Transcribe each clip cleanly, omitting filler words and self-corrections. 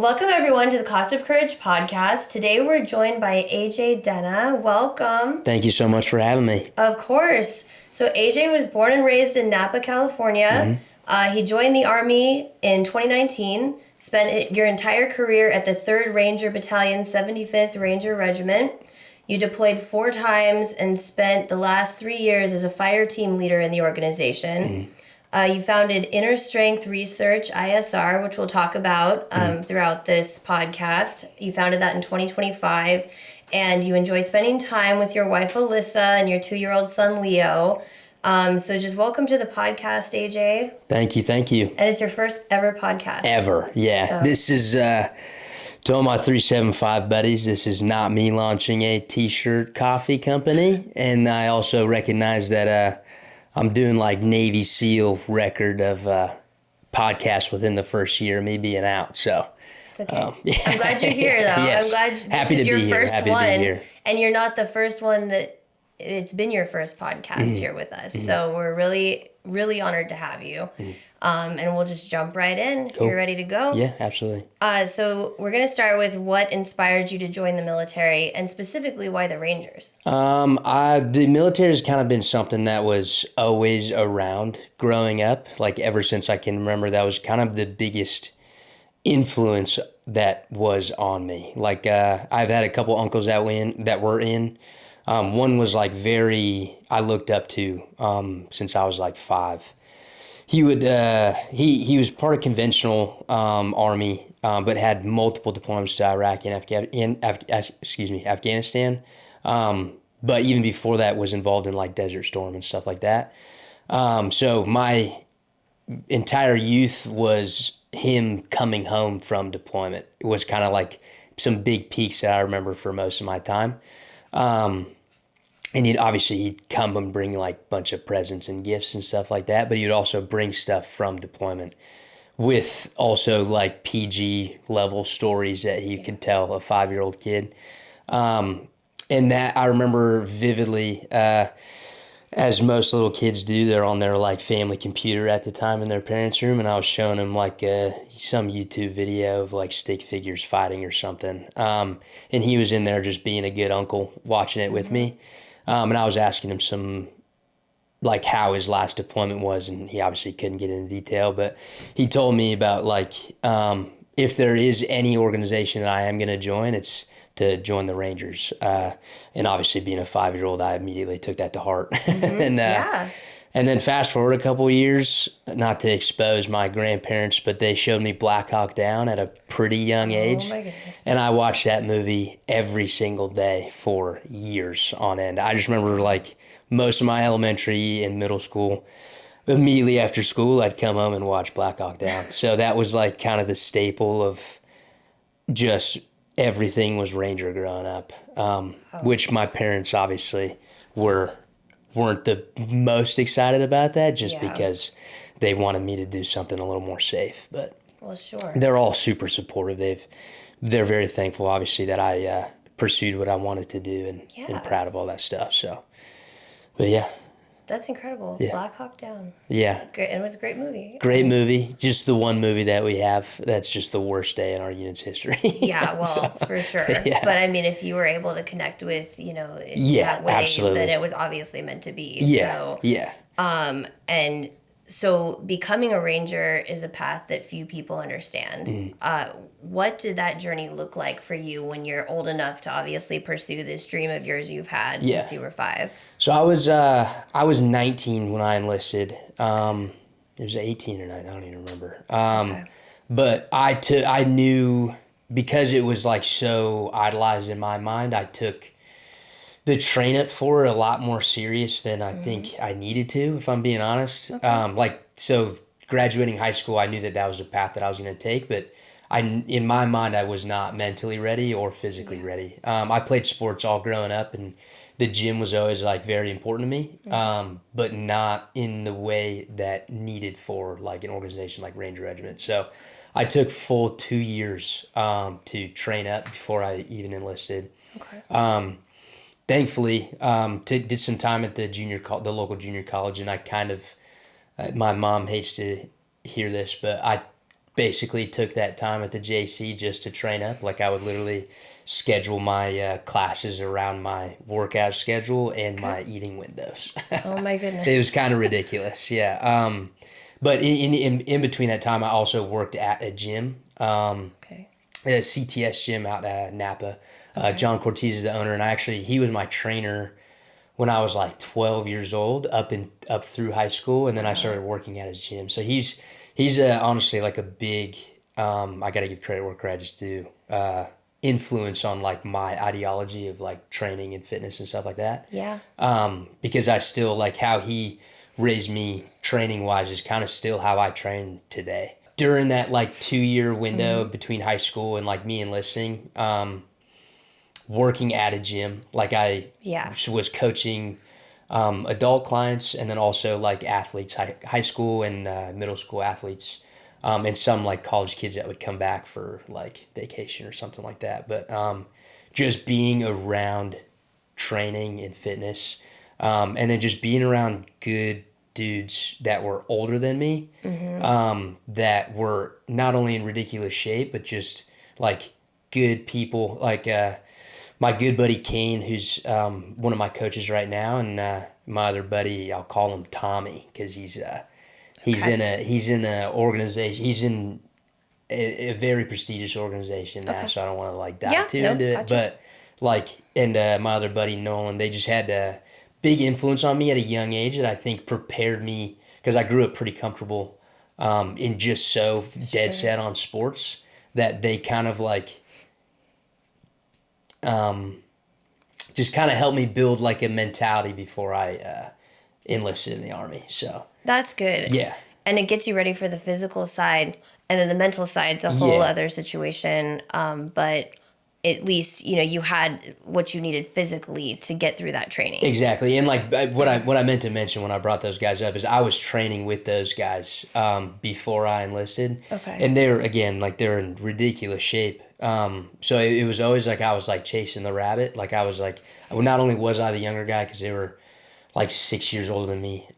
Welcome everyone to the Cost of Courage podcast. Today we're joined by AJ Denna. Welcome. Thank you so much for having me. Of course. So AJ was born and raised in Napa, California. He joined the Army in 2019, spent your entire career at the 3rd Ranger Battalion, 75th Ranger Regiment. You deployed 4 times and spent the last 3 years as a fire team leader in the organization. You founded Inner Strength Research, ISR, which we'll talk about throughout this podcast. You founded that in 2025, and you enjoy spending time with your wife, Alyssa, and your 2-year-old son, Leo. So just welcome to the podcast, AJ. Thank you. And it's your first ever podcast. Ever, yeah. So. This is, to all my 375 buddies, this is not me launching a t-shirt coffee company. And I also recognize that I'm doing like Navy SEAL record of podcasts within the first year of me being out. So it's okay. Yeah. I'm glad you're here, though. Yes. I'm glad this is your first Happy one, to be here. And you're not the first one that it's been your first podcast here with us. So we're really honored to have you. And we'll just jump right in if you're ready to go. Yeah, absolutely. So we're going to start with what inspired you to join the military, and specifically why the Rangers? The military has kind of been something that was always around growing up. Like ever since I can remember, that was kind of the biggest influence that was on me. Like I've had a couple uncles that were in. One was like I looked up to since I was like 5. He was part of conventional army, but had multiple deployments to Iraq and Afghanistan. But even before that, was involved in like Desert Storm and stuff like that. So my entire youth was him coming home from deployment. It was kind of like some big peaks that I remember for most of my time. And he'd come and bring like a bunch of presents and gifts and stuff like that, but he would also bring stuff from deployment with also like PG level stories that he could tell a 5-year-old kid. And that I remember vividly, as most little kids do, they're on their like family computer at the time in their parents' room, and I was showing him like some YouTube video of like stick figures fighting or something. And he was in there just being a good uncle watching it with me. And I was asking him some, like how his last deployment was, and he obviously couldn't get into detail, but he told me about like, if there is any organization that I am going to join, it's to join the Rangers. And obviously being a 5-year-old, I immediately took that to heart. And then fast forward a couple of years, not to expose my grandparents, but they showed me Black Hawk Down at a pretty young age. Oh my goodness. And I watched that movie every single day for years on end. I just remember like most of my elementary and middle school, immediately after school, I'd come home and watch Black Hawk Down. So that was like kind of the staple of just everything was Ranger growing up, which my parents obviously weren't the most excited about that, just because they wanted me to do something a little more safe. But well, sure, they're all super supportive. They're very thankful, obviously, that I pursued what I wanted to do, and proud of all that stuff. So, but yeah. That's incredible. Yeah. Black Hawk Down. Yeah. Great, and it was a great movie. Great movie. Just the one movie that we have that's just the worst day in our unit's history. Yeah, well, for sure. Yeah. But I mean, if you were able to connect with, in that way, absolutely. then it was obviously meant to be. Yeah, so, yeah. And so becoming a Ranger is a path that few people understand. What did that journey look like for you when you're old enough to obviously pursue this dream of yours you've had since you were 5? So I was 19 when I enlisted. It was 18 or 19, I don't even remember. But I knew, because it was like so idolized in my mind, I took the train up for it a lot more serious than I think I needed to, if I'm being honest. Okay. So graduating high school, I knew that was the path that I was going to take, but in my mind, I was not mentally ready or physically ready. I played sports all growing up, and the gym was always like very important to me, but not in the way that needed for like an organization like Ranger Regiment. So I took full 2 years to train up before I even enlisted. Okay. Thankfully, did some time at the local junior college, and I kind of, my mom hates to hear this, but I basically took that time at the JC just to train up. Like I would literally schedule my classes around my workout schedule and my eating windows. Oh my goodness. It was kind of ridiculous. Yeah. But in between that time, I also worked at a gym, a CTS gym out at Napa. John Cortez is the owner, and he was my trainer when I was like 12 years old, up through high school, and then I started working at his gym. So he's honestly like a big, I got to give credit where credit's due, influence on like my ideology of like training and fitness and stuff like that. Yeah. Because I still like how he raised me training wise is kind of still how I train today. During that like 2-year window between high school and like me enlisting, working at a gym, like I was coaching adult clients and then also like athletes, high school and middle school athletes, and some like college kids that would come back for like vacation or something like that. But just being around training and fitness, and then just being around good dudes that were older than me, that were not only in ridiculous shape, but just like good people, like my good buddy Kane, who's one of my coaches right now, and my other buddy, I'll call him Tommy, because he's in a organization. He's in a very prestigious organization now, so I don't want to like dive too into it. But like, and my other buddy Nolan, they just had a big influence on me at a young age that I think prepared me, because I grew up pretty comfortable in just so dead set on sports, that they kind of like just kind of helped me build like a mentality before I enlisted in the Army. So that's good. Yeah. And it gets you ready for the physical side, and then the mental side's a whole other situation. But at least, you know, you had what you needed physically to get through that training. Exactly. And like what I meant to mention when I brought those guys up is I was training with those guys before I enlisted. Okay. And they're in ridiculous shape. So it was always like I was like chasing the rabbit. Like I was like, not only was I the younger guy because they were like 6 years older than me,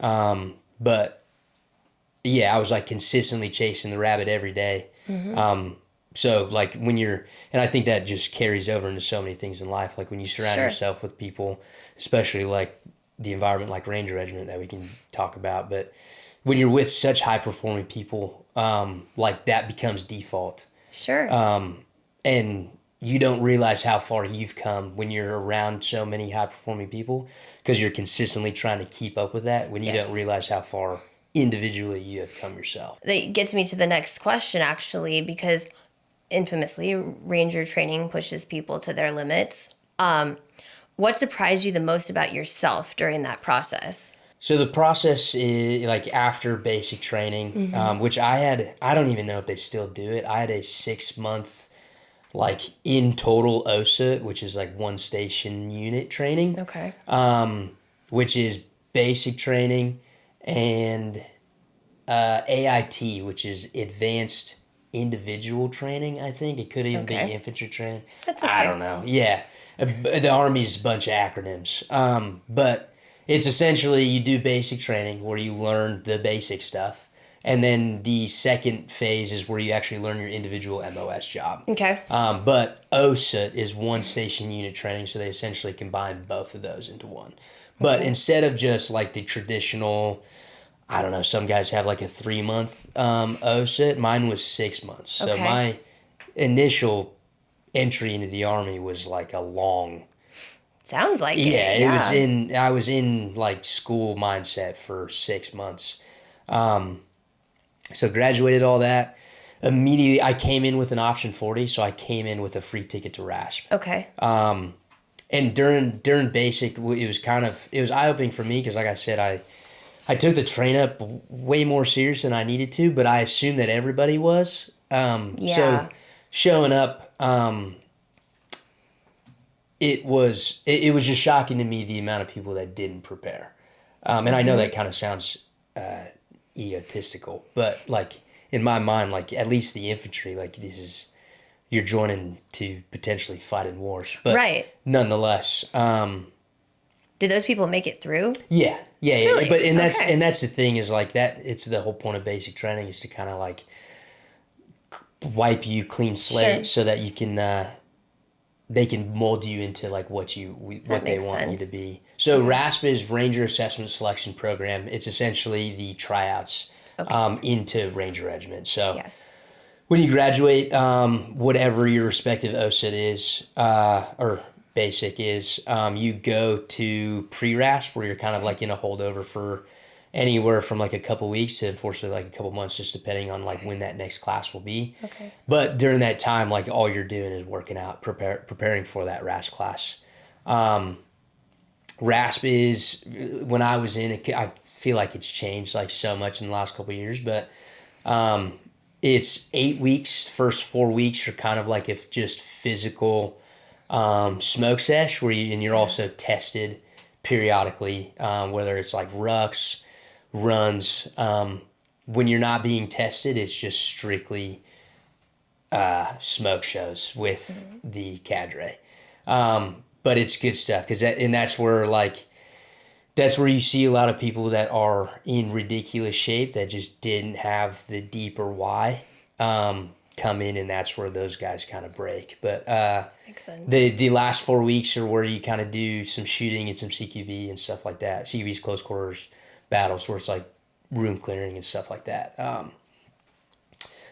but yeah, I was like consistently chasing the rabbit every day. So like when you're, and I think that just carries over into so many things in life. Like when you surround yourself with people, especially like the environment like Ranger Regiment that we can talk about, but when you're with such high performing people, like that becomes default. Sure. And you don't realize how far you've come when you're around so many high performing people, because you're consistently trying to keep up with that when you don't realize how far individually you have come yourself. That gets me to the next question, actually, because infamously, Ranger training pushes people to their limits. What surprised you the most about yourself during that process? So the process is like after basic training, which I don't even know if they still do it. I had a 6-month, like in total OSA, which is like one station unit training. Okay. Which is basic training, and AIT, which is advanced individual training, I think. It could even be infantry training. That's okay. I don't know. Yeah. The Army's a bunch of acronyms. But it's essentially you do basic training where you learn the basic stuff. And then the second phase is where you actually learn your individual MOS job. Okay. But OSUT is one station unit training, so they essentially combine both of those into one. But instead of just like the traditional, I don't know, some guys have like a 3-month OSUT. Mine was 6 months. So my initial entry into the Army was like a long. Sounds like it. Yeah, I was in like school mindset for 6 months. So graduated all that. Immediately, I came in with an option 40, so I came in with a free ticket to RASP. Okay. And during basic, it was eye-opening for me because, like I said, I took the train up way more serious than I needed to, but I assumed that everybody was. So showing up, it was just shocking to me the amount of people that didn't prepare. And I know that kind of sounds egotistical, but like in my mind, like at least the infantry, like you're joining to potentially fight in wars. But nonetheless, did those people make it through? Yeah. Really? But that's the thing is like that. It's the whole point of basic training is to kind of like wipe you clean slate Sure. so that you can they can mold you into like what they want you to be. So RASP is Ranger Assessment Selection Program. It's essentially the tryouts into Ranger Regiment. So Yes. when you graduate, whatever your respective OSUT is or basic is, you go to pre-RASP where you're kind of like in a holdover for anywhere from like a couple weeks to unfortunately like a couple months, just depending on like when that next class will be. Okay. But during that time, like all you're doing is working out, preparing for that RASP class. RASP is, when I was in it, I feel like it's changed like so much in the last couple of years, but it's 8 weeks. First 4 weeks are kind of like if just physical smoke sesh where you're also tested periodically, whether it's like rucks, runs. When you're not being tested, it's just strictly smoke shows with the cadre. But it's good stuff because that's where you see a lot of people that are in ridiculous shape that just didn't have the deeper why come in, and that's where those guys kind of break. But Makes sense. the last 4 weeks are where you kind of do some shooting and some CQB and stuff like that. CQB's close quarters battles where it's like room clearing and stuff like that.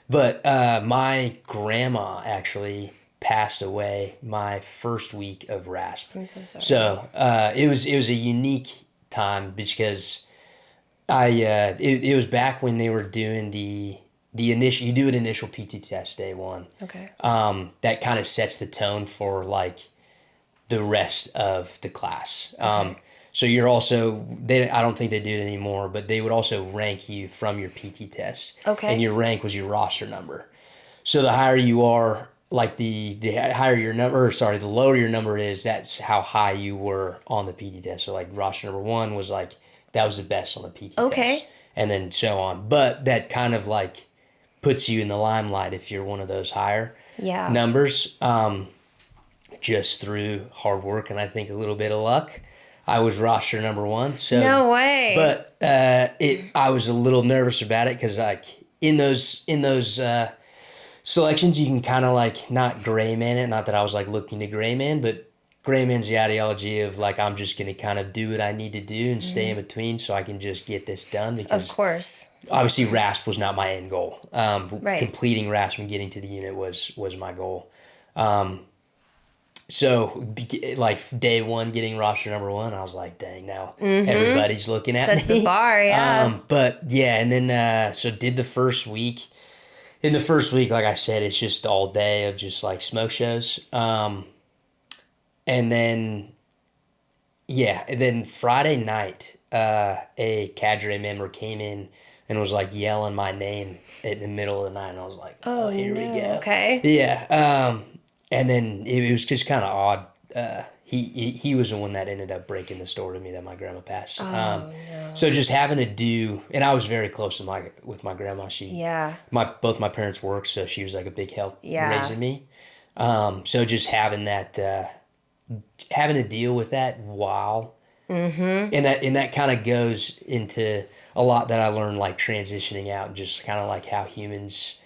But my grandma actually passed away my first week of RASP. I'm so sorry. So it was a unique time because it was back when they were doing the initial, you do an initial PT test day one. Okay. That kind of sets the tone for like the rest of the class. Okay. So you're also, I don't think they do it anymore, but they would also rank you from your PT test. Okay. And your rank was your roster number. So the higher you are, like the higher your number, the lower your number is, that's how high you were on the PT test. So like roster number 1 was like, that was the best on the PT Okay. test. And then so on. But that kind of like puts you in the limelight if you're one of those higher numbers, just through hard work and I think a little bit of luck. I was roster number 1. So No way. But I was a little nervous about it because like in those selections you can kind of like not gray man it. Not that I was like looking to gray man, but gray man's the ideology of like I'm just gonna kind of do what I need to do and stay in between so I can just get this done. Because of course. obviously RASP was not my end goal. Right. Completing RASP and getting to the unit was my goal. So like day 1, getting roster number 1, I was like, dang, now everybody's looking at Sets me. the bar, yeah. But yeah, and then so did the first week. In the first week, like I said, it's just all day of just like smoke shows. And then Friday night, a cadre member came in and was like yelling my name in the middle of the night, and I was like, "Oh, here we go." Okay. Yeah. And then it was just kind of odd. He was the one that ended up breaking the story to me that my grandma passed. No. So just having to do, and I was very close with my grandma. Both my parents worked, so she was like a big help raising me. So just having that, having to deal with that while, and that kind of goes into a lot that I learned, like transitioning out and just kind of like how humans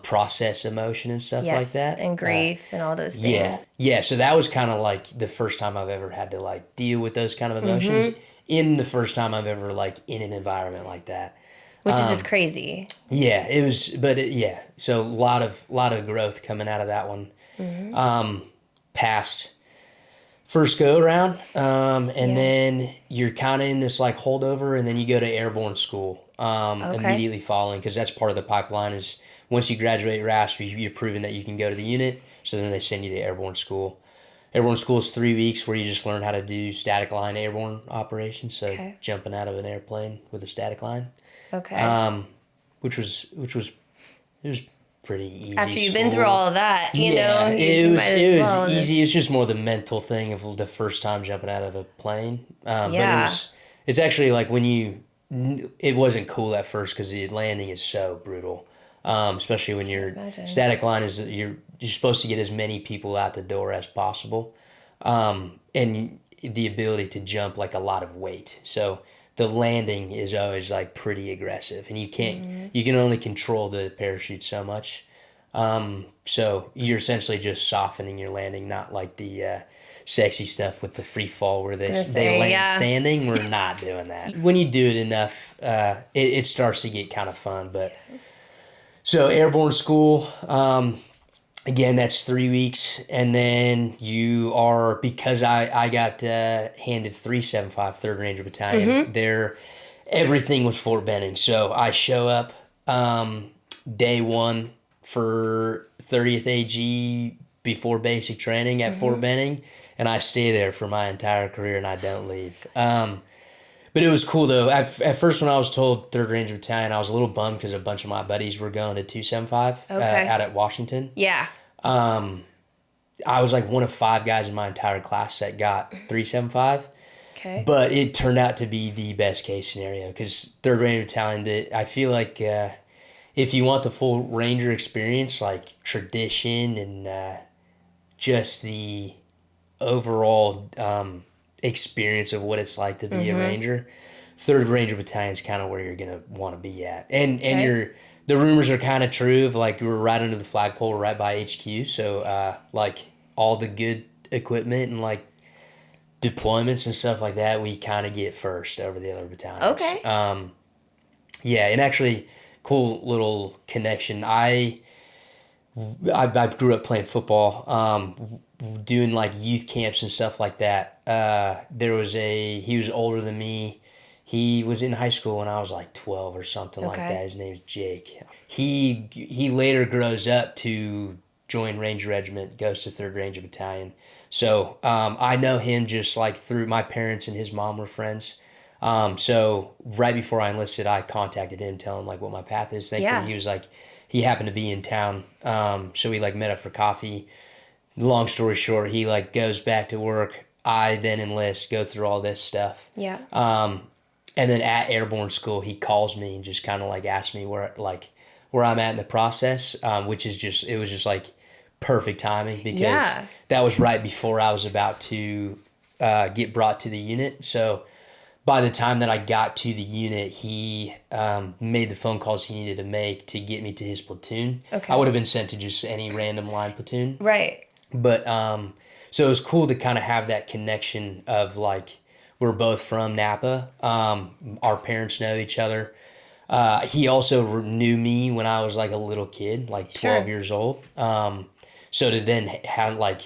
process emotion and stuff like that. And grief and all those things. Yeah. So that was kind of like the first time I've ever had to like deal with those kind of emotions in the first time I've ever like in an environment like that. Which is just crazy. Yeah, it was, but so a lot of growth coming out of that one. Past first go around, and then you're kind of in this like holdover, and then you go to airborne school immediately following, because that's part of the pipeline. Is once you graduate RASP, you're proving that you can go to the unit, so then they send you to airborne school. Airborne school is 3 weeks where you just learn how to do static line airborne operations, so jumping out of an airplane with a static line. Okay. Which was pretty easy. After you've been through all of that, you know, it was easy. It's just more the mental thing of the first time jumping out of a plane. But it's actually like it wasn't cool at first because the landing is so brutal. Especially when you're static line is you're supposed to get as many people out the door as possible, and the ability to jump like a lot of weight. So the landing is always like pretty aggressive, and you can only control the parachute so much. So you're essentially just softening your landing, not like the sexy stuff with the free fall where they land standing. We're not doing that. When you do it enough, it starts to get kind of fun. But so airborne school, again, that's 3 weeks, and then you are, because I got handed 375 3rd Ranger Battalion. There, everything was Fort Benning. So I show up day one for 30th AG before basic training at Fort Benning, and I stay there for my entire career, and I don't leave. But it was cool, though. At first, when I was told 3rd Ranger Battalion, I was a little bummed because a bunch of my buddies were going to 275 out at Washington. Yeah. I was like one of 5 guys in my entire class that got 375. Okay. But it turned out to be the best case scenario because 3rd Ranger Battalion, I feel like if you want the full Ranger experience, like tradition and just the overall experience of what it's like to be a Ranger, 3rd Ranger Battalion is kind of where you're going to want to be at. And the rumors are kind of true of like you were right under the flagpole, right by HQ. So like all the good equipment and like deployments and stuff like that, we kind of get first over the other battalions. Okay. Yeah, and actually, cool little connection. I grew up playing football, doing like youth camps and stuff like that. He was older than me. He was in high school when I was like 12 or something like that. His name's Jake. He later grows up to join Ranger Regiment, goes to 3rd Ranger Battalion. So I know him just like through my parents, and his mom were friends. So right before I enlisted, I contacted him, telling him like what my path is. Thankfully, he was like, he happened to be in town. So we like met up for coffee. Long story short, he like goes back to work. I then enlist, go through all this stuff. Yeah. And then at airborne school, he calls me and just kind of like asks me where I'm at in the process, which is just, it was just like perfect timing because that was right before I was about to get brought to the unit. So by the time that I got to the unit, he made the phone calls he needed to make to get me to his platoon. Okay. I would have been sent to just any random line platoon. Right. But so it was cool to kind of have that connection of like, we're both from Napa. Our parents know each other. He also knew me when I was like a little kid, like 12 years old. So to then have like,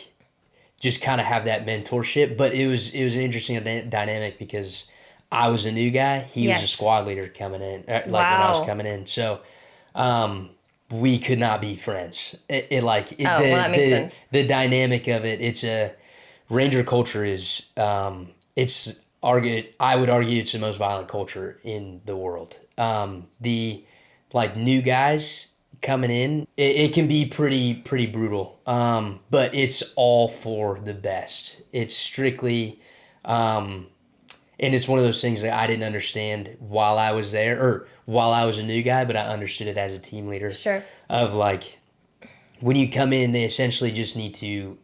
just kind of have that mentorship, but it was an interesting dynamic because I was a new guy. He was a squad leader coming in, when I was coming in. So, we could not be friends. That makes sense. The dynamic of it, it's a Ranger culture is, I would argue it's the most violent culture in the world. The like new guys coming in, it can be pretty brutal. But it's all for the best. It's strictly, and it's one of those things that I didn't understand while I was there or while I was a new guy, but I understood it as a team leader. Sure. Of like, when you come in, they essentially just need to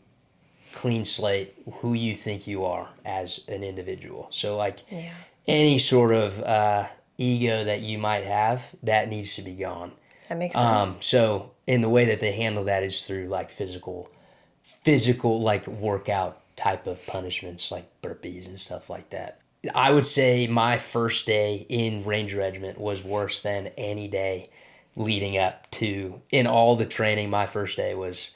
clean slate who you think you are as an individual. So like any sort of ego that you might have, that needs to be gone. That makes sense. So in the way that they handle that is through like physical like workout type of punishments, like burpees and stuff like that. I would say my first day in Ranger Regiment was worse than any day leading up to, in all the training, my first day was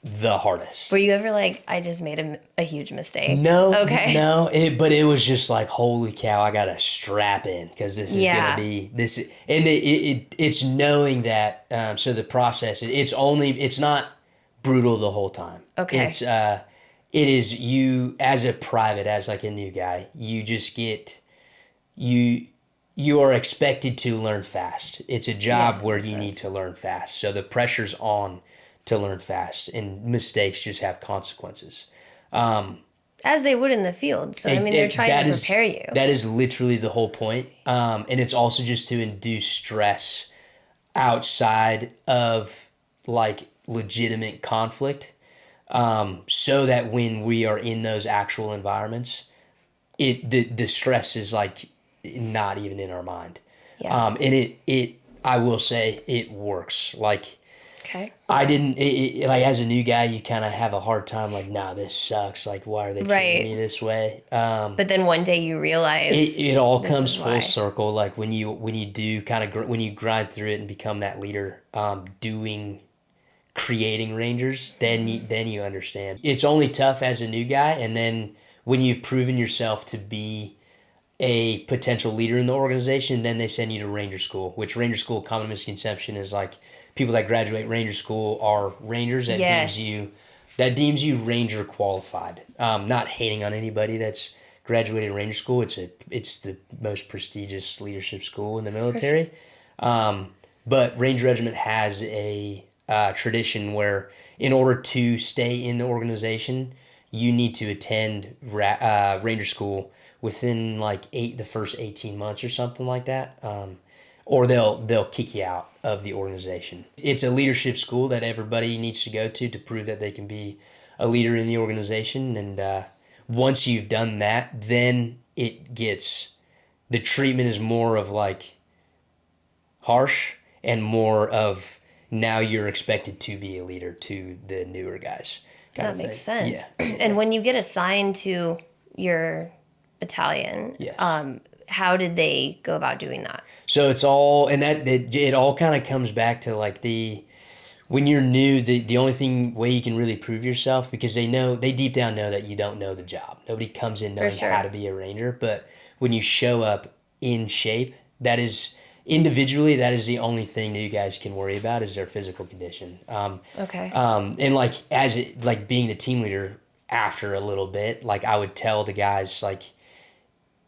the hardest. Were you ever like, I just made a huge mistake? No. Okay. No, but it was just like, holy cow, I got to strap in because this is going to be this. And it's knowing that, so the process, it's not brutal the whole time. Okay. It is you as a private, as like a new guy, you just you are expected to learn fast. It's a job where you need to learn fast. So the pressure's on to learn fast, and mistakes just have consequences. As they would in the field. So, they're trying to prepare you. That is literally the whole point. And it's also just to induce stress outside of like legitimate conflict. So that when we are in those actual environments, the stress is like not even in our mind. Yeah. And I will say it works. Like Okay. I didn't, like, as a new guy, you kind of have a hard time, like, nah, this sucks. Like, why are they treating me this way? But then one day you realize it all this comes is full why. circle. Like, when you do kind of, when you grind through it and become that leader, creating Rangers, then you understand. It's only tough as a new guy, and then when you've proven yourself to be a potential leader in the organization, then they send you to Ranger School, which Ranger School, common misconception is like people that graduate Ranger School are Rangers. That deems you Ranger qualified. Not hating on anybody that's graduated Ranger School. It's the most prestigious leadership school in the military. Sure. But Ranger Regiment has a tradition where in order to stay in the organization, you need to attend Ranger School within like the first 18 months or something like that, or they'll kick you out of the organization. It's a leadership school that everybody needs to go to prove that they can be a leader in the organization. And once you've done that, then the treatment is more of like harsh and more of now you're expected to be a leader to the newer guys. That makes sense. Yeah. And when you get assigned to your battalion, Yes. How did they go about doing that? So it's all, and it all kind of comes back to like when you're new, the only way you can really prove yourself, because they deep down know that you don't know the job. Nobody comes in knowing how to be a Ranger, but when you show up in shape, individually, that is the only thing that you guys can worry about is their physical condition. Okay. And like being the team leader after a little bit, like I would tell the guys like,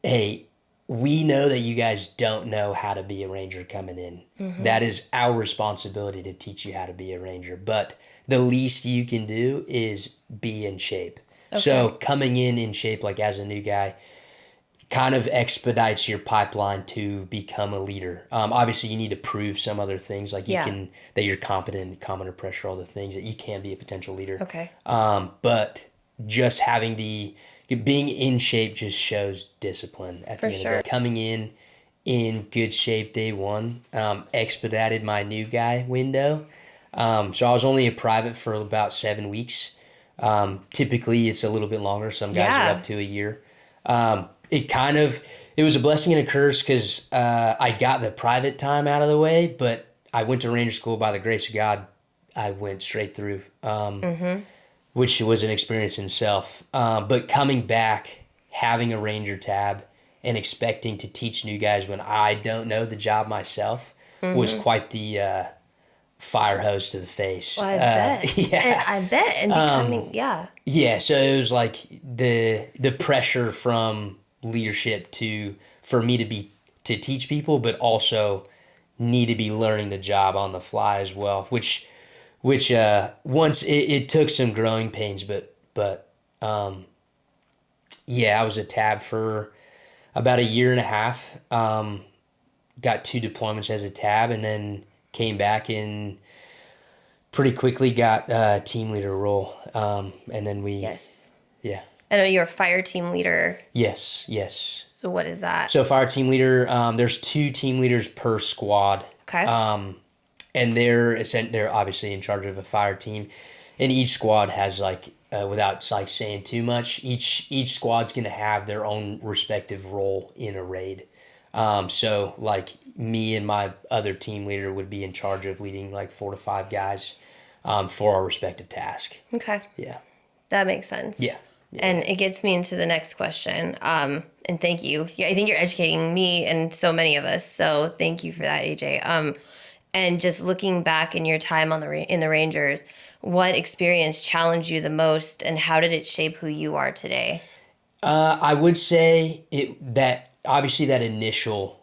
hey, we know that you guys don't know how to be a Ranger coming in. Mm-hmm. That is our responsibility to teach you how to be a Ranger. But the least you can do is be in shape. Okay. So coming in shape, like as a new guy, kind of expedites your pipeline to become a leader. Obviously, you need to prove some other things, like that you're competent, calm under pressure, all the things that you can be a potential leader. Okay. But just having being in shape just shows discipline at the end of the day. Coming in good shape day one expedited my new guy window. So I was only a private for about 7 weeks. Typically, it's a little bit longer. Some guys are up to a year. It was a blessing and a curse because I got the private time out of the way, but I went to Ranger School by the grace of God. I went straight through, which was an experience in itself. But coming back, having a Ranger tab, and expecting to teach new guys when I don't know the job myself was quite the fire hose to the face. Well, I bet. Yeah. And I bet. And becoming, Yeah, so it was like the pressure from leadership for me to teach people, but also need to be learning the job on the fly as well, which once it took some growing pains, but I was a tab for about a year and a half. Got 2 deployments as a tab, and then came back and pretty quickly got a team leader role. And then I know you're a fire team leader. Yes. So what is that? So fire team leader, there's 2 team leaders per squad. Okay. And they're obviously in charge of a fire team, and each squad has without like saying too much, each squad's gonna have their own respective role in a raid. So like me and my other team leader would be in charge of leading like 4 to 5 guys, for our respective task. Okay. Yeah. That makes sense. Yeah. And it gets me into the next question. And thank you. Yeah, I think you're educating me and so many of us. So thank you for that, AJ. And just looking back in your time in the Rangers, what experience challenged you the most, and how did it shape who you are today? I would say that obviously that initial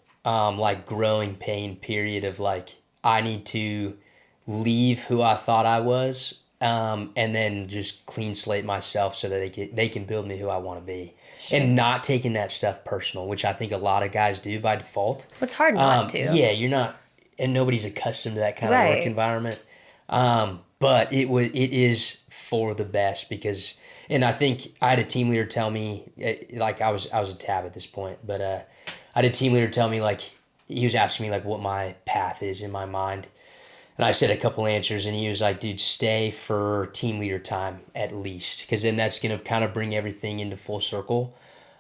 growing pain period of like I need to leave who I thought I was, and then just clean slate myself so that they can build me who I want to be. Sure. And not taking that stuff personal, which I think a lot of guys do by default. It's hard not to. Yeah, you're not, and nobody's accustomed to that kind of work environment. But it is for the best because, and I think I had a team leader tell me, like I was a tab at this point, but I had a team leader tell me, like, he was asking me like what my path is in my mind. And I said a couple answers, and he was like, dude, stay for team leader time at least, because then that's going to kind of bring everything into full circle.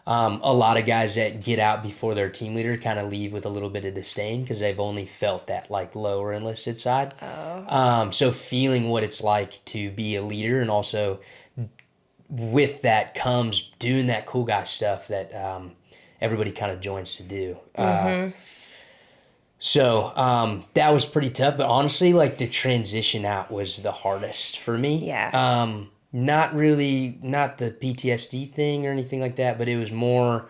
A lot of guys that get out before their team leader kind of leave with a little bit of disdain because they've only felt that like lower enlisted side. So feeling what it's like to be a leader, and also with that comes doing that cool guy stuff that everybody kind of joins to do. So that was pretty tough, but honestly, like the transition out was the hardest for me. Yeah. Not the PTSD thing or anything like that, but it was more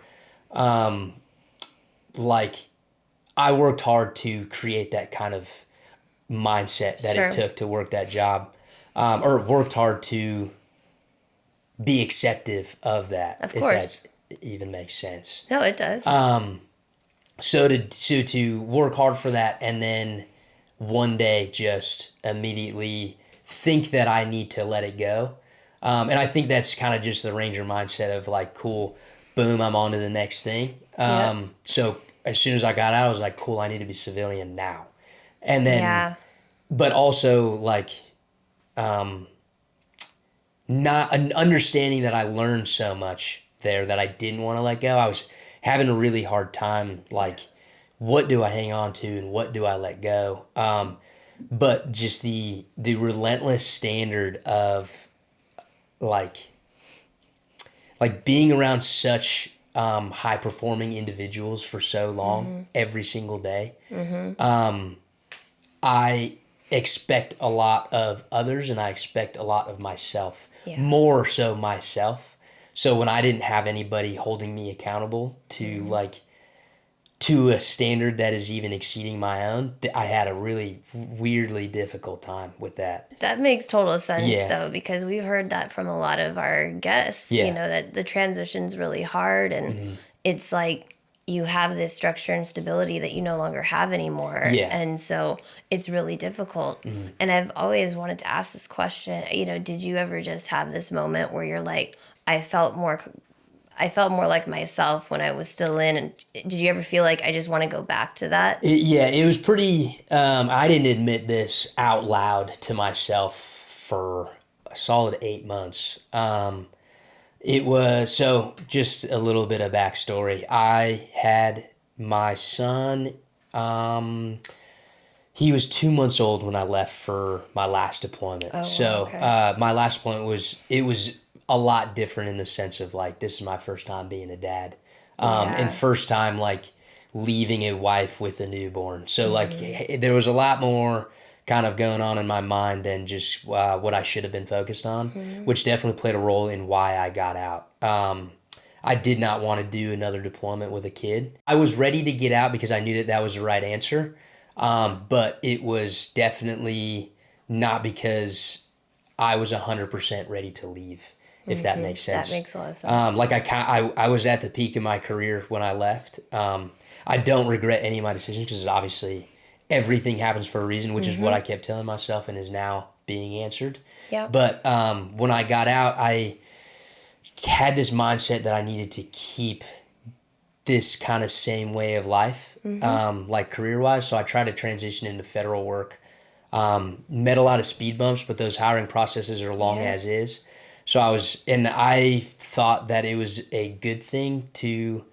like I worked hard to create that kind of mindset that Sure. it took to work that job, or worked hard to be acceptive of that. Of course. If that even makes sense. No, it does. So to work hard for that, and then one day just immediately think that I need to let it go. And I think that's kind of just the Ranger mindset of like, cool, boom, I'm on to the next thing. So as soon as I got out, I was like, cool, I need to be civilian now. And then, but also like, not an understanding that I learned so much there that I didn't want to let go. I was having a really hard time, like, what do I hang on to and what do I let go? But just the relentless standard of like being around such high performing individuals for so long, every single day. I expect a lot of others, and I expect a lot of myself, more so myself. So when I didn't have anybody holding me accountable to to a standard that is even exceeding my own, I had a really weirdly difficult time with that. That makes total sense, though, because we've heard that from a lot of our guests, you know, that the transition's really hard, and it's like you have this structure and stability that you no longer have anymore. And so it's really difficult. And I've always wanted to ask this question, you know, did you ever just have this moment where you're like, I felt more like myself when I was still in, and did you ever feel like I just want to go back to that? It was pretty, I didn't admit this out loud to myself for a solid 8 months. It was, so just a little bit of backstory. I had my son, he was 2 months old when I left for my last deployment. My last deployment was a lot different in the sense of like, this is my first time being a dad. And first time like leaving a wife with a newborn. So like there was a lot more kind of going on in my mind than just what I should have been focused on, which definitely played a role in why I got out. I did not want to do another deployment with a kid. I was ready to get out because I knew that that was the right answer. But it was definitely not because I was 100% ready to leave, if that makes sense. That makes a lot of sense. Like I was at the peak of my career when I left. I don't regret any of my decisions because obviously everything happens for a reason, which is what I kept telling myself and is now being answered. But when I got out, I had this mindset that I needed to keep this kind of same way of life, like career-wise. So I tried to transition into federal work. Met a lot of speed bumps, but those hiring processes are long as is. So I thought that it was a good thing to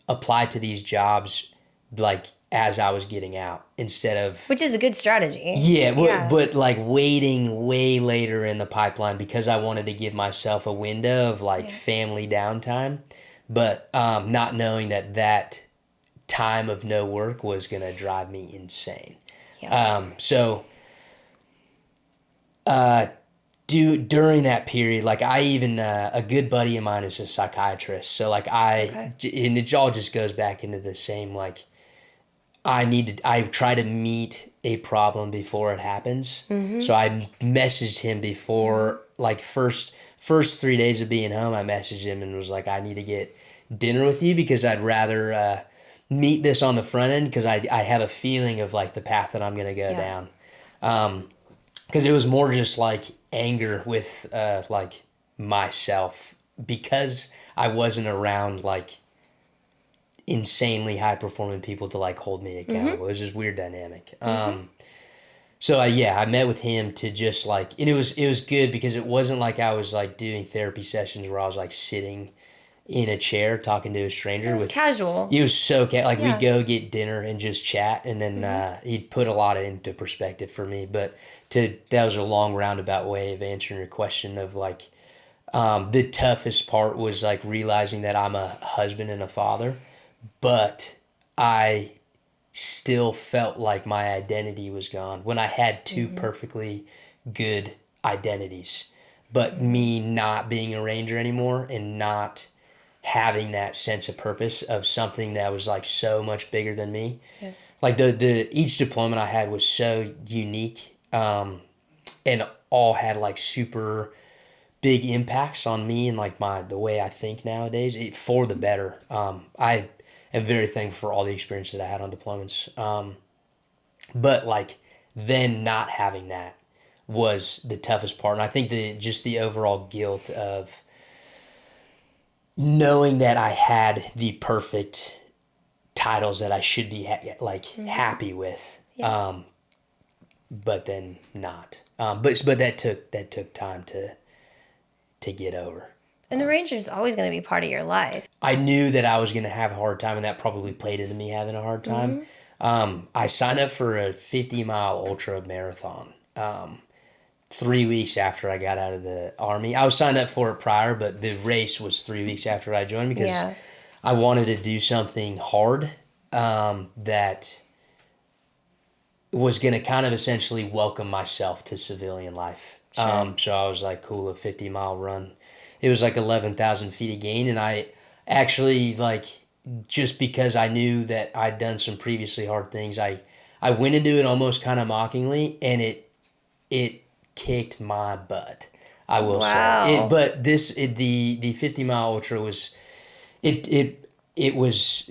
apply to these jobs like as I was getting out instead of... Which is a good strategy. But like waiting way later in the pipeline because I wanted to give myself a window of like family downtime, but not knowing that time of no work was going to drive me insane. During that period, like I even, a good buddy of mine is a psychiatrist. So like and it all just goes back into the same, like I try to meet a problem before it happens. So I messaged him before, like first 3 days of being home, I messaged him and was like, I need to get dinner with you because I'd rather meet this on the front end because I have a feeling of like the path that I'm going to go down. Because it was more just like anger with like myself because I wasn't around like insanely high performing people to like hold me accountable. It was just weird dynamic. So I met with him to just like, and it was good because it wasn't like I was like doing therapy sessions where I was like sitting in a chair talking to a stranger. It was casual. It was so like Yeah. we'd go get dinner and just chat, and then he'd put a lot into perspective for me. But that was a long roundabout way of answering your question of like the toughest part was like realizing that I'm a husband and a father, but I still felt like my identity was gone when I had two perfectly good identities. But me not being a Ranger anymore and not having that sense of purpose of something that was like so much bigger than me. Yeah. Like the each deployment I had was so unique, and all had like super big impacts on me and like the way I think nowadays, for the better. I am very thankful for all the experience that I had on deployments. But like then not having that was the toughest part. And I think just the overall guilt of knowing that I had the perfect titles that I should be happy with. Yeah. But then not. But that took time to get over. And the Ranger's always going to be part of your life. I knew that I was going to have a hard time, and that probably played into me having a hard time. I signed up for a 50-mile ultra marathon 3 weeks after I got out of the Army. I was signed up for it prior, but the race was 3 weeks after I joined because I wanted to do something hard that was going to kind of essentially welcome myself to civilian life. Sure. So I was like, cool, a 50-mile run. It was like 11,000 feet of gain, and I actually, like, just because I knew that I'd done some previously hard things, I went into it almost kind of mockingly, and it kicked my butt, I will say. But the 50-mile ultra was, it was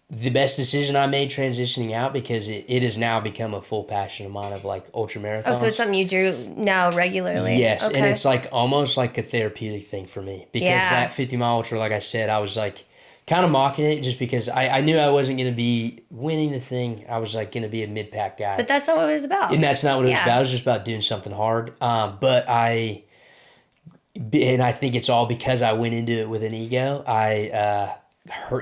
the best decision I made transitioning out, because it has now become a full passion of mine of like ultra marathons. Oh, so it's something you do now regularly. Yes, okay. and it's like almost like a therapeutic thing for me, because that 50-mile ultra, like I said, I was like kind of mocking it just because I knew I wasn't going to be winning the thing. I was like going to be a mid-pack guy. But that's not what it was about. And that's not what it was about. It was just about doing something hard. But I think it's all because I went into it with an ego. I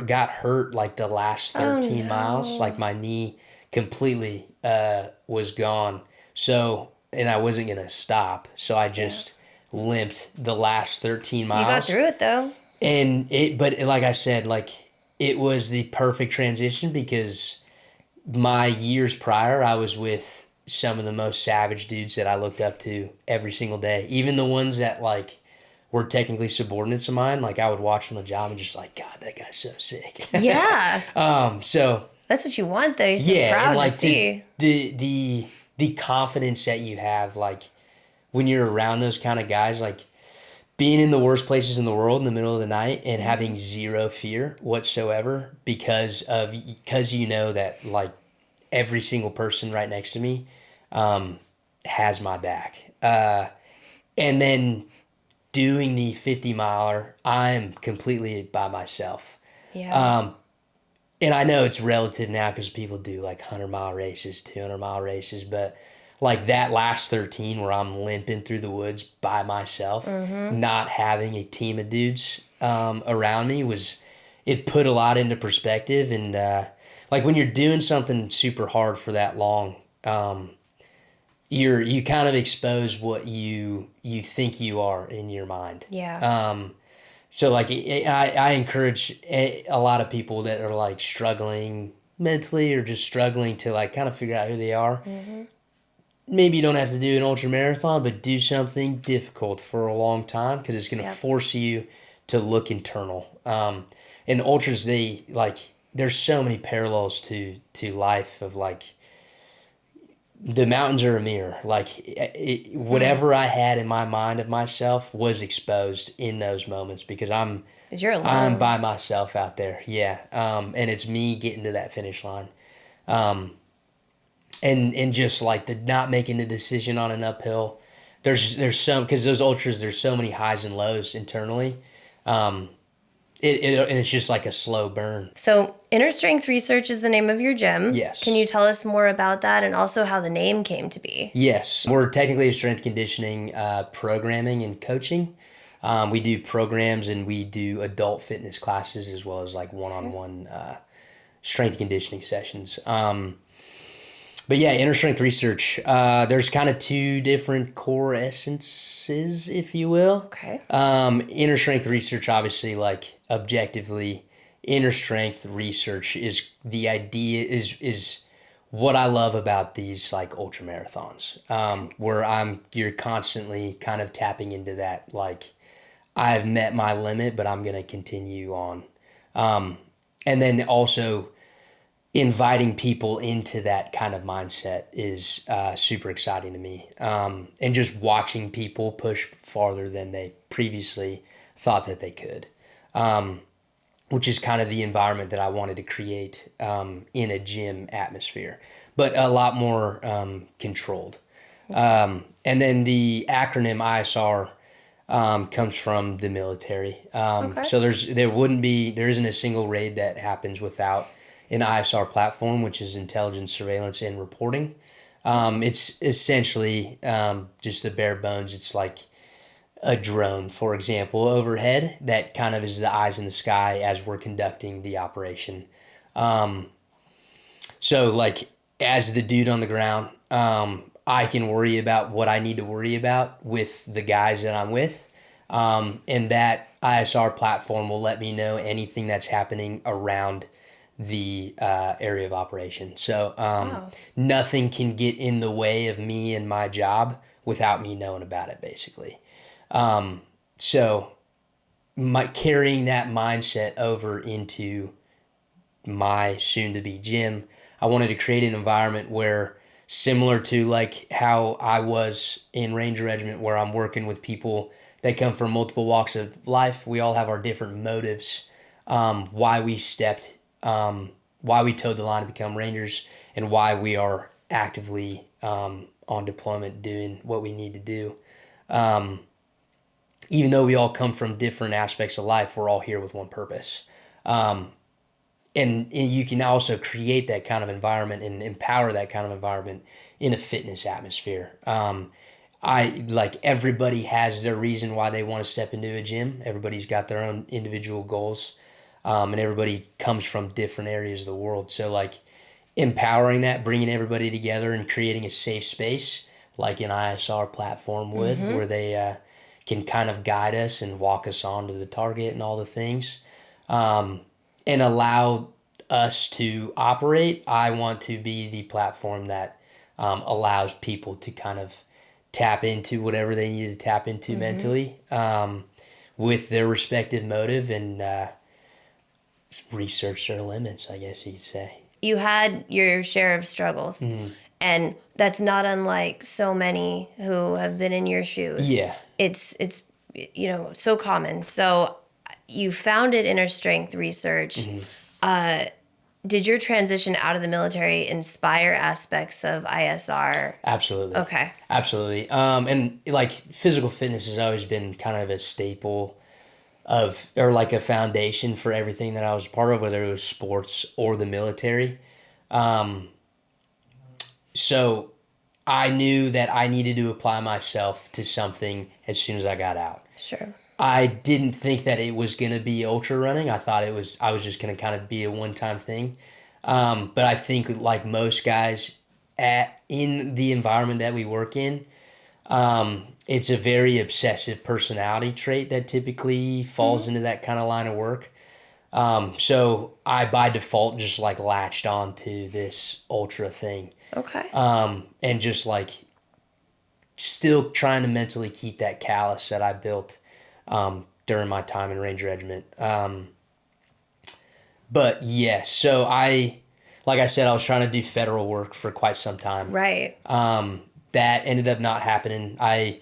got hurt like the last 13 miles. Like my knee completely was gone. So, and I wasn't going to stop. So I just limped the last 13 miles. You got through it though. But like I said, like it was the perfect transition, because my years prior, I was with some of the most savage dudes that I looked up to every single day. Even the ones that like were technically subordinates of mine. Like I would watch on the job and just like, God, that guy's so sick. Yeah. So that's what you want though. You're so proud and like to see. the confidence that you have, like when you're around those kind of guys, like being in the worst places in the world in the middle of the night and having zero fear whatsoever, because you know that like every single person right next to me has my back. And then doing the 50-miler, I'm completely by myself. Yeah. And I know it's relative now because people do like 100-mile races, 200-mile races, but like that last 13 where I'm limping through the woods by myself, not having a team of dudes around me, it put a lot into perspective. And like when you're doing something super hard for that long, you kind of expose what you think you are in your mind. Yeah. So like I encourage a lot of people that are like struggling mentally or just struggling to like kind of figure out who they are. Maybe you don't have to do an ultra marathon, but do something difficult for a long time, because it's going to force you to look internal. And ultras, there's so many parallels to life of like, the mountains are a mirror. Like whatever I had in my mind of myself was exposed in those moments, because I'm by myself out there. Yeah. And it's me getting to that finish line. And just like the not making the decision on an uphill, there's some, because those ultras, there's so many highs and lows internally. And And it's just like a slow burn. So Inner Strength Research is the name of your gym. Yes. Can you tell us more about that and also how the name came to be? Yes. We're technically a strength conditioning programming and coaching. We do programs and we do adult fitness classes as well as like one-on-one strength conditioning sessions. But yeah, Inner Strength Research, there's kind of two different core essences, if you will. Okay. Inner Strength Research, obviously, like objectively, inner strength research is the idea, is what I love about these like ultra marathons, where you're constantly kind of tapping into that, like, I've met my limit, but I'm going to continue on. And then also inviting people into that kind of mindset is super exciting to me. And just watching people push farther than they previously thought that they could, which is kind of the environment that I wanted to create in a gym atmosphere, but a lot more controlled. And then the acronym ISR comes from the military. Okay. So there isn't a single raid that happens without an ISR platform, which is intelligence, surveillance, and reporting. It's essentially just the bare bones. It's like a drone, for example, overhead that kind of is the eyes in the sky as we're conducting the operation. So like as the dude on the ground, I can worry about what I need to worry about with the guys that I'm with. And that ISR platform will let me know anything that's happening around the area of operation. So Wow. nothing can get in the way of me and my job without me knowing about it, basically. So carrying that mindset over into my soon-to-be gym, I wanted to create an environment where, similar to like how I was in Ranger Regiment, where I'm working with people that come from multiple walks of life. We all have our different motives, why we towed the line to become Rangers, and why we are actively on deployment doing what we need to do. Even though we all come from different aspects of life, we're all here with one purpose. And you can also create that kind of environment and empower that kind of environment in a fitness atmosphere. Everybody has their reason why they want to step into a gym. Everybody's got their own individual goals. And everybody comes from different areas of the world. So like empowering that, bringing everybody together and creating a safe space like an ISR platform would, where they can kind of guide us and walk us on to the target and all the things, and allow us to operate. I want to be the platform that allows people to kind of tap into whatever they need to tap into mentally, with their respective motive, and research their limits, I guess you could say. You had your share of struggles, and that's not unlike so many who have been in your shoes. Yeah. It's so common. So you founded Inner Strength Research. Did your transition out of the military inspire aspects of ISR? Absolutely. Okay. Absolutely. And like physical fitness has always been kind of a staple or like a foundation for everything that I was part of, whether it was sports or the military. So I knew that I needed to apply myself to something as soon as I got out. Sure. I didn't think that it was going to be ultra running. I thought I was just going to kind of be a one-time thing. But I think like most guys in the environment that we work in, it's a very obsessive personality trait that typically falls into that kind of line of work. So I, by default, just like latched on to this ultra thing. Okay. And just like still trying to mentally keep that callus that I built during my time in Ranger Regiment. But yes, so like I said, I was trying to do federal work for quite some time. Right. That ended up not happening. I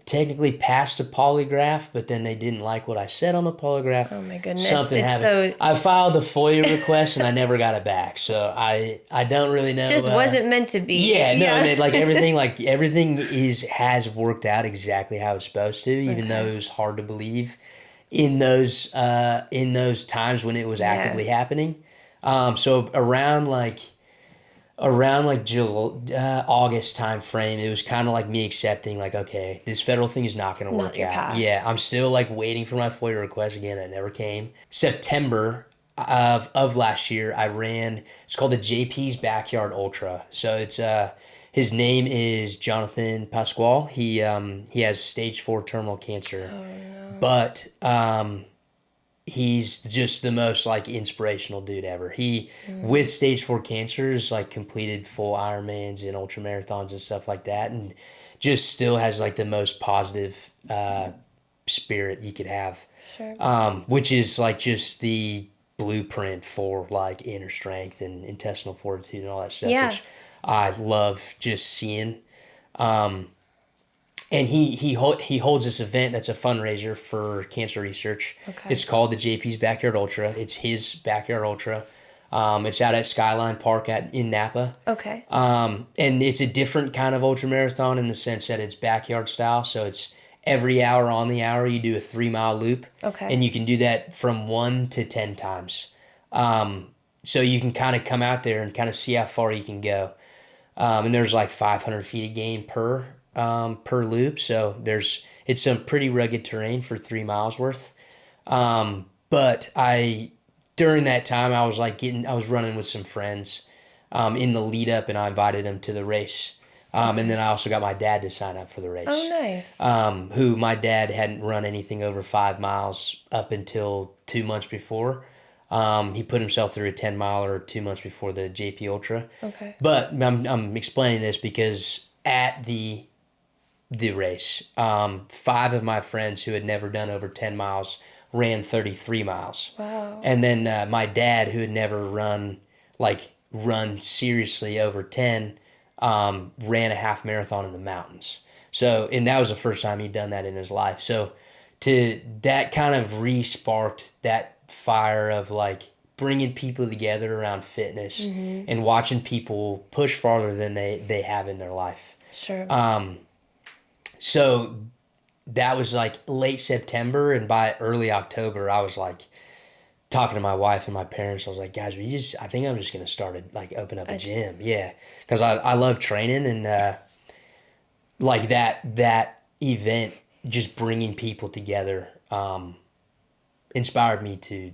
technically passed a polygraph, but then they didn't like what I said on the polygraph. Oh my goodness. Something happened. I filed a FOIA request and I never got it back. So I don't really know. Just wasn't meant to be. Yeah, no, everything has worked out exactly how it's supposed to, even though it was hard to believe in those times when it was actively happening. So around like July, August time frame, it was kind of like me accepting like, okay, this federal thing is not going to work your out. path. Yeah, I'm still like waiting for my FOIA request again. That never came. September of last year, I ran. It's called the JP's Backyard Ultra. So it's his name is Jonathan Pasquale. He has stage 4 terminal cancer, but he's just the most like inspirational dude ever. He with stage 4 cancers like completed full Ironmans and ultra marathons and stuff like that, and just still has like the most positive spirit you could have. Sure. Which is like just the blueprint for like inner strength and intestinal fortitude and all that stuff. Yeah. Which I love just seeing. And he holds this event that's a fundraiser for cancer research. Okay. It's called the JP's Backyard Ultra. It's his Backyard Ultra. It's out at Skyline Park in Napa. Okay. And it's a different kind of ultra marathon in the sense that it's backyard style. So it's every hour on the hour you do a 3-mile loop. Okay. And you can do that from 1 to 10 times. So you can kind of come out there and kind of see how far you can go. And there's like 500 feet of gain per loop. So it's some pretty rugged terrain for 3 miles worth. But during that time I was running with some friends, in the lead up, and I invited them to the race. And then I also got my dad to sign up for the race. Oh, nice. Who my dad hadn't run anything over 5 miles up until 2 months before. He put himself through a 10-miler 2 months before the JP Ultra. Okay. But I'm explaining this because at the race, 5 of my friends who had never done over 10 miles ran 33 miles. Wow. And then my dad, who had never run seriously over 10, ran a half marathon in the mountains. So, and that was the first time he'd done that in his life. So that kind of re-sparked that fire of like bringing people together around fitness and watching people push farther than they have in their life. Sure. So that was like late September, and by early October, I was like talking to my wife and my parents. I was like, guys, I think I'm just going to start open up a gym. Yeah. Cause I love training, and like that event, just bringing people together, inspired me to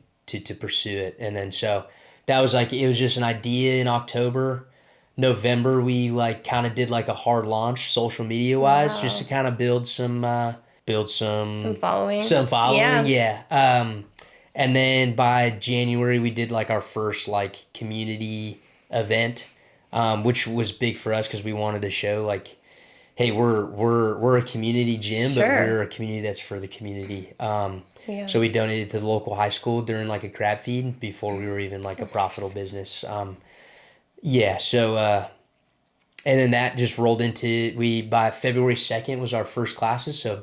pursue it. And then so that was like, it was just an idea in October. November, we like kind of did like a hard launch social media wise, just to kind of build some following. Yeah. And then by January, we did like our first like community event, which was big for us because we wanted to show like, hey, we're a community gym, but we're a community that's for the community. So we donated to the local high school during like a crab feed before we were even like a profitable business. And then that just rolled into, by February 2nd was our first classes. So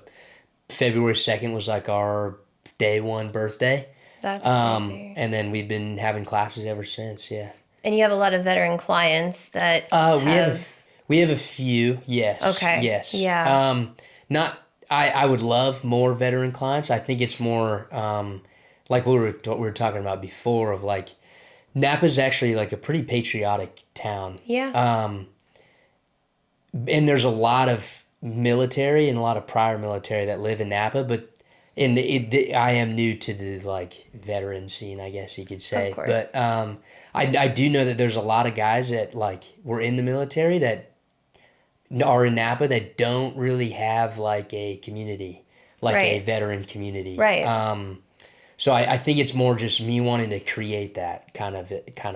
February 2nd was like our day 1 birthday. That's crazy. And then we've been having classes ever since. Yeah. And you have a lot of veteran clients that we have a few. Yes. Okay. Yes. Yeah. I would love more veteran clients. I think it's more, like what we were talking about before, of like, Napa's actually like a pretty patriotic town. Yeah. And there's a lot of military and a lot of prior military that live in Napa, but I am new to the like veteran scene, I guess you could say. Of course. But I do know that there's a lot of guys that like were in the military that are in Napa that don't really have like a community, like a veteran community. Right. So I think it's more just me wanting to create that kind of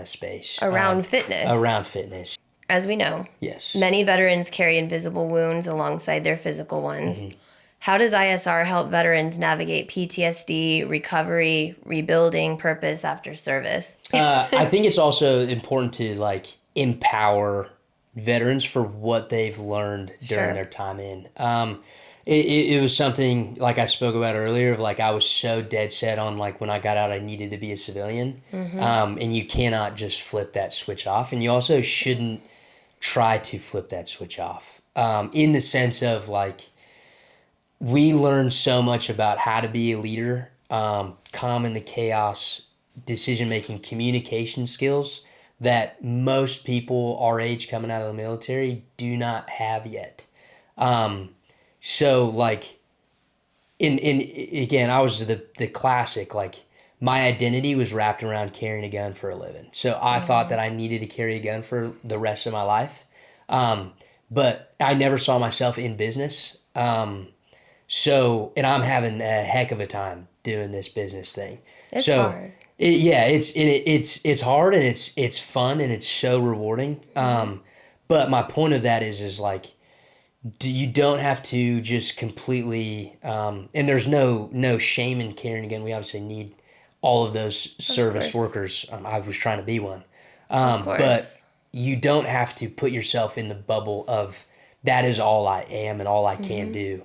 space around fitness. Around fitness. As we know, yes, many veterans carry invisible wounds alongside their physical ones. Mm-hmm. How does ISR help veterans navigate PTSD, recovery, rebuilding, purpose after service? I think it's also important to like empower veterans for what they've learned during their time in. It was something like I spoke about earlier of like I was so dead set on like when I got out I needed to be a civilian. Mm-hmm. And you cannot just flip that switch off, and you also shouldn't try to flip that switch off, in the sense of like we learned so much about how to be a leader calm in the chaos, decision-making, communication skills that most people our age coming out of the military do not have yet. So like, again, I was the classic, like my identity was wrapped around carrying a gun for a living. So I thought that I needed to carry a gun for the rest of my life. But I never saw myself in business. So, and I'm having a heck of a time doing this business thing. It's so hard. It's hard, and it's fun, and it's so rewarding. But my point of that is like, you don't have to just completely, and there's no shame in carrying a gun. We obviously need all of those service workers. I was trying to be one. But you don't have to put yourself in the bubble of that is all I am and all I can do.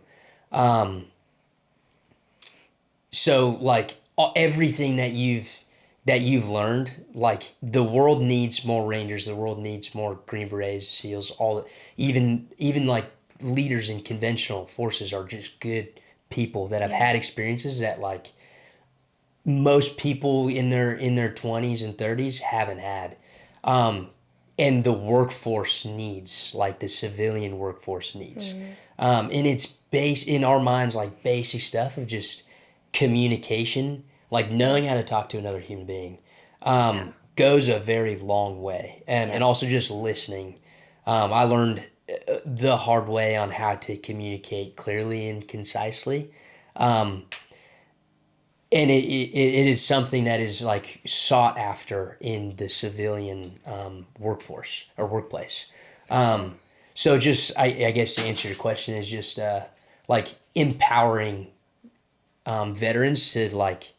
So like everything that you've learned, like the world needs more Rangers, the world needs more Green Berets, SEALs, even like leaders in conventional forces are just good people that have had experiences that like most people in their 20s and 30s haven't had. And the workforce needs, like the civilian workforce needs. And it's based in our minds, like basic stuff of just communication, like knowing how to talk to another human being, goes a very long way. And also just listening. I learned the hard way on how to communicate clearly and concisely. And it is something that is like sought after in the civilian workforce or workplace. So just, I guess to answer your question is just like empowering veterans to like,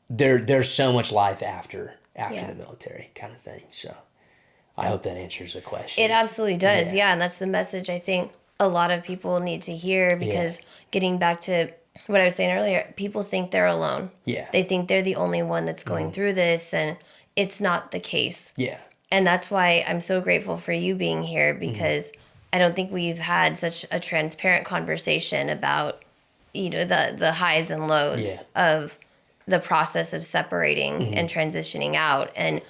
there's so much life after the military kind of thing. So I hope that answers the question. It absolutely does. Yeah. And that's the message I think a lot of people need to hear, because getting back to what I was saying earlier, people think they're alone. Yeah. They think they're the only one that's going through this, and it's not the case. Yeah. And that's why I'm so grateful for you being here, because I don't think we've had such a transparent conversation about, the highs and lows of the process of separating and transitioning out. And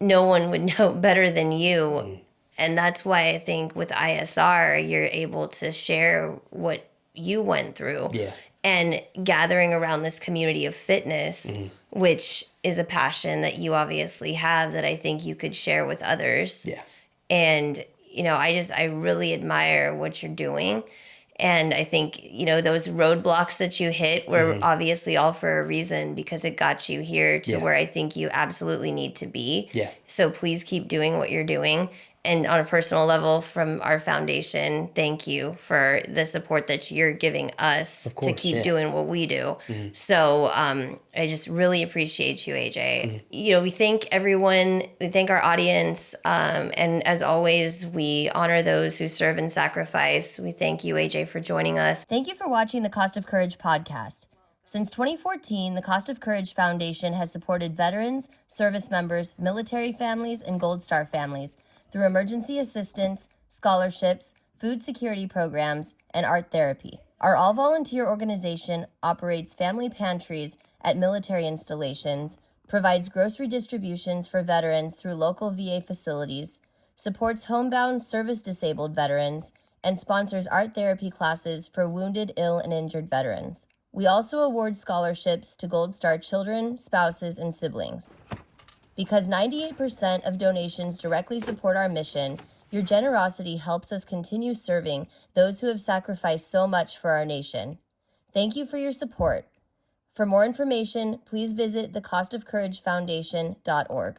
no one would know better than you. And that's why I think with ISR, you're able to share what you went through. Yeah. And gathering around this community of fitness, which is a passion that you obviously have that I think you could share with others. Yeah. And, I really admire what you're doing. And I think, those roadblocks that you hit were obviously all for a reason, because it got you here to where I think you absolutely need to be. Yeah. So please keep doing what you're doing. And on a personal level, from our foundation, thank you for the support that you're giving us to keep doing what we do. So I just really appreciate you, AJ. We thank everyone. We thank our audience. And as always, we honor those who serve and sacrifice. We thank you, AJ, for joining us. Thank you for watching the Cost of Courage podcast. Since 2014, the Cost of Courage Foundation has supported veterans, service members, military families, and Gold Star families through emergency assistance, scholarships, food security programs, and art therapy. Our all-volunteer organization operates family pantries at military installations, provides grocery distributions for veterans through local VA facilities, supports homebound service-disabled veterans, and sponsors art therapy classes for wounded, ill, and injured veterans. We also award scholarships to Gold Star children, spouses, and siblings. Because 98% of donations directly support our mission, your generosity helps us continue serving those who have sacrificed so much for our nation. Thank you for your support. For more information, please visit thecostofcouragefoundation.org.